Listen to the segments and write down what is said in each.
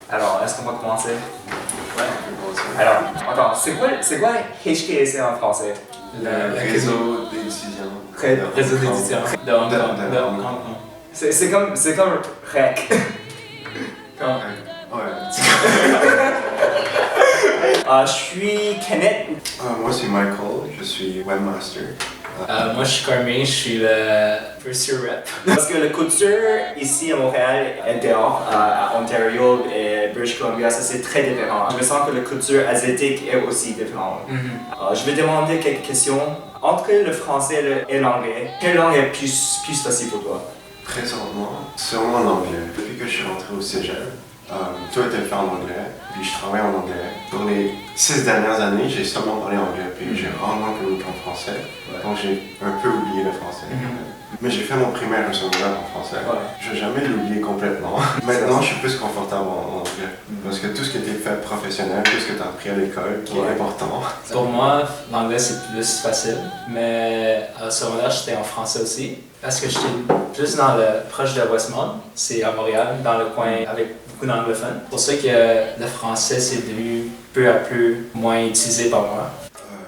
Alors, est-ce qu'on va commencer? Ouais, on peut commencer. Alors, attends, c'est quoi HKSC en français? Le réseau d'étudiants. Réseau d'étudiants de Hong Kong. C'est comme REC. Ouais. Je suis Kenneth. Moi, c'est Michael, je suis webmaster. Moi, je suis Carmé, je suis le first year rep. Parce que la culture ici à Montréal et dehors, à Ontario et British Columbia, ça c'est très différent. Je me sens que la culture asiatique est aussi différente. Je vais demander quelques questions. Entre le français et l'anglais, quelle langue est plus facile pour toi? Présentement, sûrement l'anglais. Depuis que je suis rentré au cégep, tout était fait en anglais, puis je travaille en anglais. Pour les 6 dernières années, j'ai seulement parlé anglais, puis j'ai rarement communiqué en français. Donc j'ai un peu oublié le français. Mais j'ai fait mon primaire et secondaire en français. Je n'ai jamais l'oublié complètement. Maintenant, je suis plus confortable en anglais. Parce que tout ce qui était fait professionnel, tout ce que tu as appris à l'école, qui est important. Pour moi, l'anglais c'est plus facile, mais au secondaire, j'étais en français aussi. Parce que j'étais plus proche de Westmount, c'est à Montréal, dans le coin avec beaucoup d'anglophones. C'est pour ça que le français c'est devenu peu à peu moins utilisé par moi.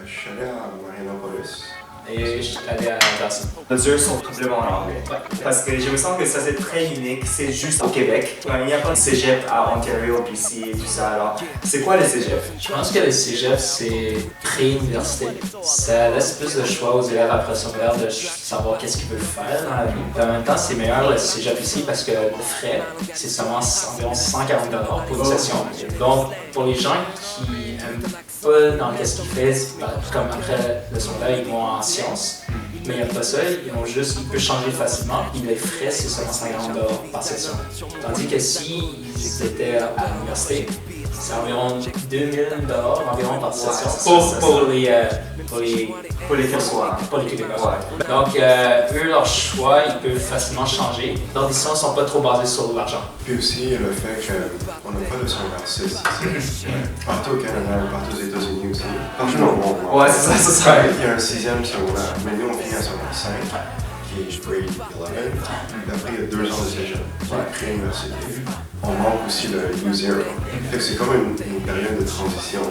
Je suis allé à Marianopolis. Et je suis allé à Dawson. Les deux sont complètement en anglais. Parce que je me sens que ça c'est très unique, c'est juste au Québec. Il n'y a pas de cégep à Ontario, BC et tout ça. Alors, c'est quoi le cégep? Je pense que le cégep c'est pré-université. Ça laisse plus de choix aux élèves après secondaire de savoir qu'est-ce qu'ils veulent faire dans la vie. Et en même temps, c'est meilleur le cégep ici parce que le frais, c'est seulement environ 140$ pour une session. Donc, pour les gens qui aiment pas dans qu'est-ce qu'ils font, comme après le secondaire, ils vont en sciences, mais ils n'aiment pas ça, ils peuvent changer facilement, puis les frais, c'est seulement 50$ par session. Tandis que s'ils étaient à l'université, c'est environ 2000$ environ par session pour les Québécois. Donc, eux, leur choix, ils peuvent facilement changer. Leurs décisions ne sont pas trop basées sur l'argent. Puis aussi le fait qu'on n'a pas de secondaire 6 ici. Partout au Canada, partout aux États-Unis aussi. Partout dans le monde. Ouais, c'est ça. Il y a un 6e secondaire, mais nous on finit à secondaire 5, qui est grade 11. Puis après, il y a 2 ans de cégep, pré-université. On manque aussi le U0. Fait que c'est comme une période de transition.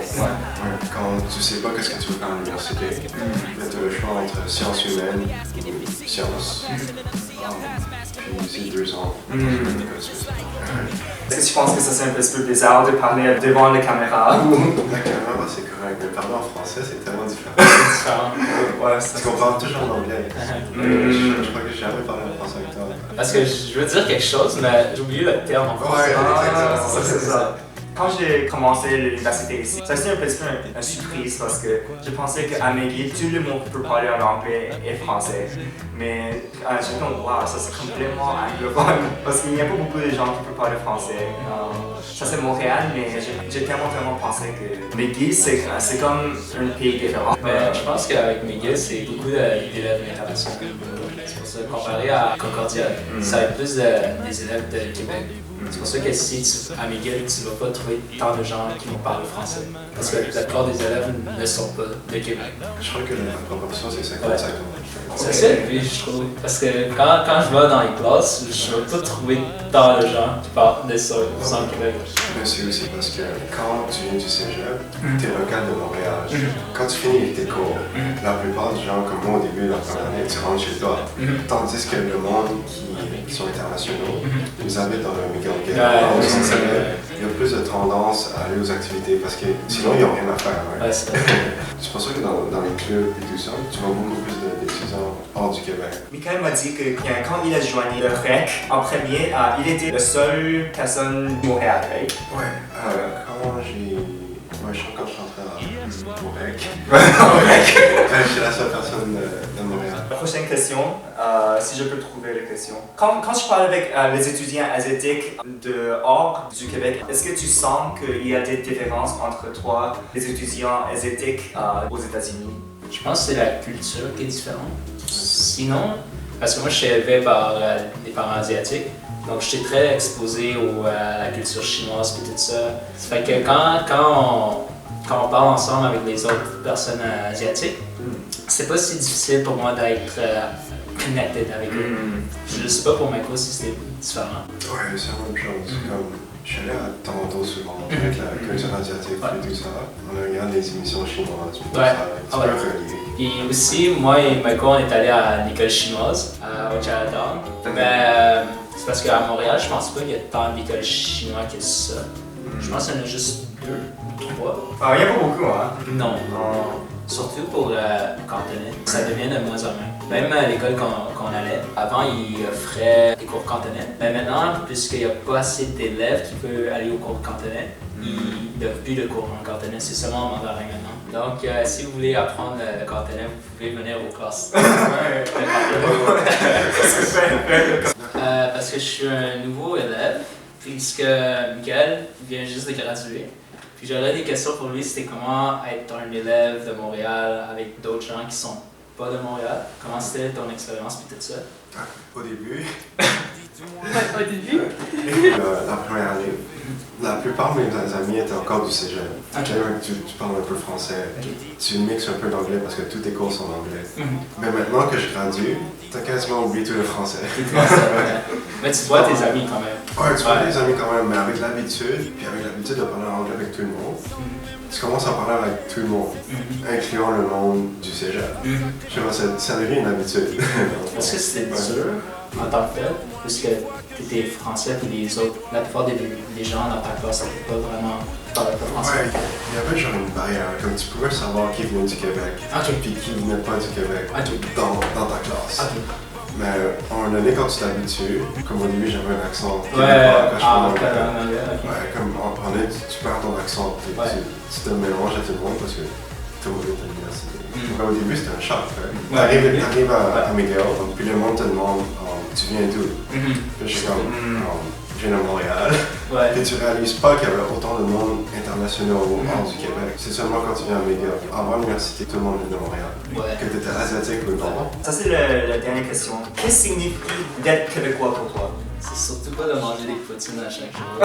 Quand tu sais pas qu'est-ce que tu veux faire à l'université, tu as le choix entre sciences humaines ou sciences. Puis aussi 2 ans. Est-ce que tu penses que ça c'est un petit peu bizarre de parler devant la caméra? La caméra, c'est correct, mais parler en français, c'est tellement différent. Parce qu'on parle toujours en anglais. Je crois que j'ai jamais parlé en français avec toi. Parce que je veux dire quelque chose, mais j'ai oublié le terme en français. C'est ça. Quand j'ai commencé l'université ici, ça a été un petit peu une surprise parce que je pensais qu'à McGill, tout le monde peut parler en anglais et français. Mais j'ai dit, wow, ça c'est complètement anglophone parce qu'il n'y a pas beaucoup de gens qui peuvent parler français. Ça c'est Montréal, mais j'ai tellement pensé que McGill c'est comme un pays différent. Mais je pense qu'avec McGill, c'est beaucoup d'élèves internationaux. C'est pour ça, comparé à Concordia, ça va être plus des élèves de Québec. C'est pour ça que si à McGill, tu ne vas pas trouver tant de gens qui vont parler français. Parce que la plupart des élèves ne sont pas de Québec. Je crois que la proportion, c'est 50-50. C'est ça, puis je trouve. Parce que quand je vais dans les classes, je ne vais pas trouver tant de gens qui parlent de ça sans Québec. Mais c'est aussi parce que quand tu viens du cégep, tu es local de Montréal. Quand tu finis tes cours, la plupart des gens, comme moi au début de la première année, tu rentres chez toi. Tandis que le monde qui sont internationaux, ils habitent dans le McGill. Il y a plus de tendance à aller aux activités parce que sinon ils n'ont rien à faire. C'est pour ça que dans les clubs et tout ça, tu vois beaucoup plus d'étudiants hors du Québec. Michael m'a dit que quand il a joint le REC en premier, il était la seule personne de Montréal, right? Quand je suis rentré au REC, j'étais la seule personne de Montréal. Prochaine question, si je peux trouver la question. Quand je parle avec les étudiants asiatiques dehors du Québec, est-ce que tu sens qu'il y a des différences entre toi, les étudiants asiatiques aux États-Unis? Je pense que c'est la culture qui est différente. Sinon, parce que moi je suis élevé par des parents asiatiques, donc j'étais très exposé à la culture chinoise et tout ça. Ça fait que quand on parle ensemble avec les autres personnes asiatiques, c'est pas si difficile pour moi d'être connected avec eux. Je sais pas pour Michael si c'était différent. Ouais, c'est la même chose. Je suis allé à Toronto souvent, avec la culture asiatique et tout ça. On a regardé des émissions chinoises, tout ça, un petit peu relié. Et aussi, moi et Michael, on est allés à l'école chinoise, au Chinatown. Mais c'est parce qu'à Montréal, je pense pas qu'il y a tant d'écoles chinoises que ça. Je pense qu'il y en a juste 2 ou 3. Ah, il n'y a pas beaucoup, hein? Non. Surtout pour le cantonais, ça devient de moins en moins. Même à l'école qu'on allait, avant ils offraient des cours cantonais. Mais maintenant, puisqu'il n'y a pas assez d'élèves qui peuvent aller au cours cantonais, ils n'offrent plus de cours en cantonais, c'est seulement en mandarin maintenant. Donc si vous voulez apprendre le cantonais, vous pouvez venir aux classes. Parce que je suis un nouveau élève, puisque Michael vient juste de graduer. Puis j'aurais des questions pour lui, c'était comment être un élève de Montréal avec d'autres gens qui sont pas de Montréal. Comment c'était ton expérience et tout ça? Au début, Au début? la première année, la plupart de mes amis étaient encore du cégep. Okay. Tu parles un peu français, tu mixes un peu d'anglais parce que tous tes cours sont en anglais. Mais maintenant que je gradue, t'as quasiment oublié tout le français. Mais tu vois tes amis quand même. Ouais, tu vois tes amis quand même, mais avec l'habitude, puis avec l'habitude de parler en anglais avec tout le monde, tu commences à parler avec tout le monde, incluant le monde du cégep. Je sais pas, ça devient une habitude. Est-ce que c'était dur en tant que tel? Parce que tu étais français et les autres, la plupart des gens dans ta classe n'étaient pas vraiment parlaient pas français. Ouais, il y avait genre une barrière, comme tu pouvais savoir qui venait du Québec, puis qui venait pas du Québec dans ta classe. Mais à un moment donné, quand tu t'habitues, comme au début j'avais un accent québécois quand je parlais anglais. Ouais, comme en anglais, tu perds ton accent, tu te mélanges à tout le monde parce que tout le monde est à l'université. Mais au début c'était un choc. T'arrives à McGill, puis le monde te demande tu viens d'où? Puis je suis comme je viens de Montréal. Puis tu réalises pas qu'il y avait autant de monde international hors du Québec. C'est seulement quand tu viens à McGill, avant l'université, tout le monde vient de Montréal. Que tu étais asiatique ou non. Ça, c'est la dernière question. Qu'est-ce que signifie d'être québécois pour toi? C'est surtout pas de manger des poutines à chaque jour.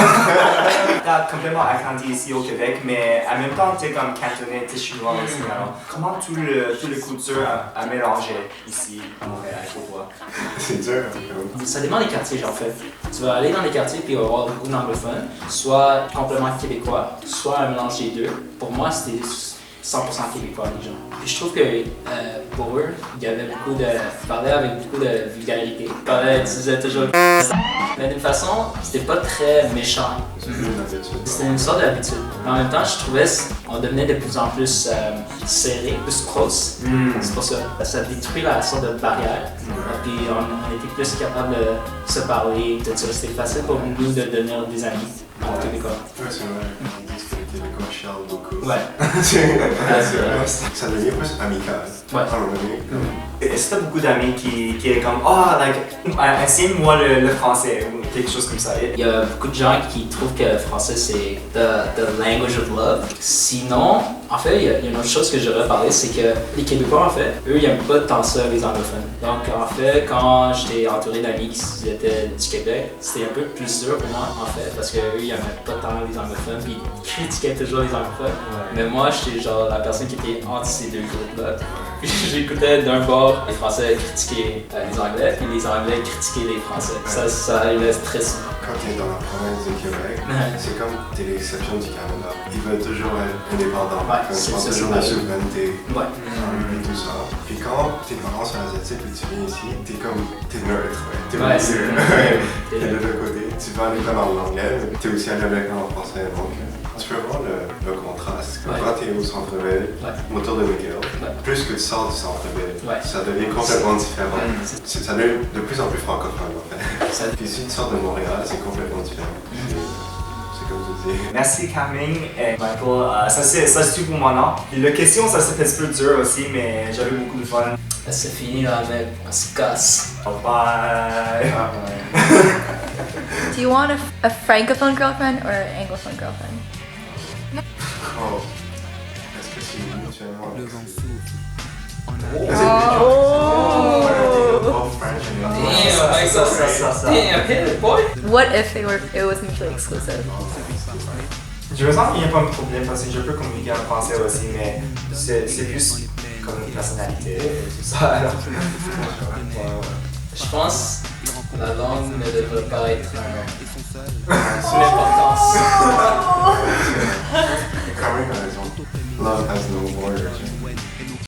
T'as complètement agrandi ici au Québec, mais en même temps, t'es comme cantonais, t'es chinois aussi. Alors, comment tout le culture a mélangé ici à Montréal pour toi? C'est dur. Ça dépend des quartiers, j'en fais. Tu vas aller dans les quartiers puis il va y avoir beaucoup d'anglophones, soit complètement québécois, soit un mélange des deux. Pour moi, c'était 100% québécois, les gens. Et je trouve que pour eux, il y avait beaucoup de. Ils parlaient avec beaucoup de vulgarité. Ils disaient toujours. Mais d'une façon, c'était pas très méchant. C'était une sorte d'habitude. Mais en même temps, je trouvais qu'on devenait de plus en plus serré, plus close. C'est pour ça. Ça détruit la sorte de barrière. Puis on était plus capable de se parler, tout ça. C'était facile pour nous de devenir des amis en Québécois. Ouais, c'est vrai. Les Québécois chialent beaucoup. Ouais. Ça devient plus amical. Est-ce que t'as beaucoup d'amis qui est comme enseigne-moi le français ou quelque chose comme ça? Il y a beaucoup de gens qui trouvent que le français c'est the language of love. Sinon, en fait, il y a une autre chose que j'aurais parlé, c'est que les Québécois, en fait, eux, ils n'aiment pas tant ça, les anglophones. Donc, en fait, quand j'étais entouré d'amis qui étaient du Québec, c'était un peu plus dur pour moi, en fait, parce qu'eux, ils n'aimaient pas tant les anglophones, puis ils critiquaient toujours les anglophones. Mais moi, j'étais genre la personne qui était entre ces deux groupes-là. Puis j'écoutais d'un bord les Français critiquer les Anglais, puis les Anglais critiquer les Français. Ça arrivait très souvent. Quand tu es dans la province du Québec, c'est comme t'es l'exception du Canada. Ils veulent toujours être indépendants. Ils pensent toujours à la souveraineté. Et tout ça. Puis quand tes parents sont asiatiques et tu viens ici, t'es neutre. T'es de l'autre côté. Tu vas à l'école en anglais, mais t'es aussi à l'école en français. Donc tu peux voir le contraste. Quand tu es au centre-ville, autour de McGill, plus que tu sors du centre-ville, ça devient complètement différent. Ça devient de plus en plus francophone en fait. Puis si tu sors de Montréal, c'est complètement différent. C'est comme tu dis. Merci Carmine et Michael. Ça c'est tout pour maintenant. La question, ça c'est un petit peu dur aussi, mais j'avais beaucoup de fun. C'est fini là, mec. On se casse. Bye. Do you want a francophone girlfriend or an anglophone girlfriend? Oh. Est-ce que c'est mutuellement? Le vent souffle. Damn, hit it, boy! What if it was mutually exclusive? Je me sens qu'il n'y a pas de problème parce que je peux communiquer en français aussi, mais c'est plus comme une personnalité et tout ça. Alors. Je pense La langue ne devrait pas être sous l'importance. Quand même raison. Love has no borders.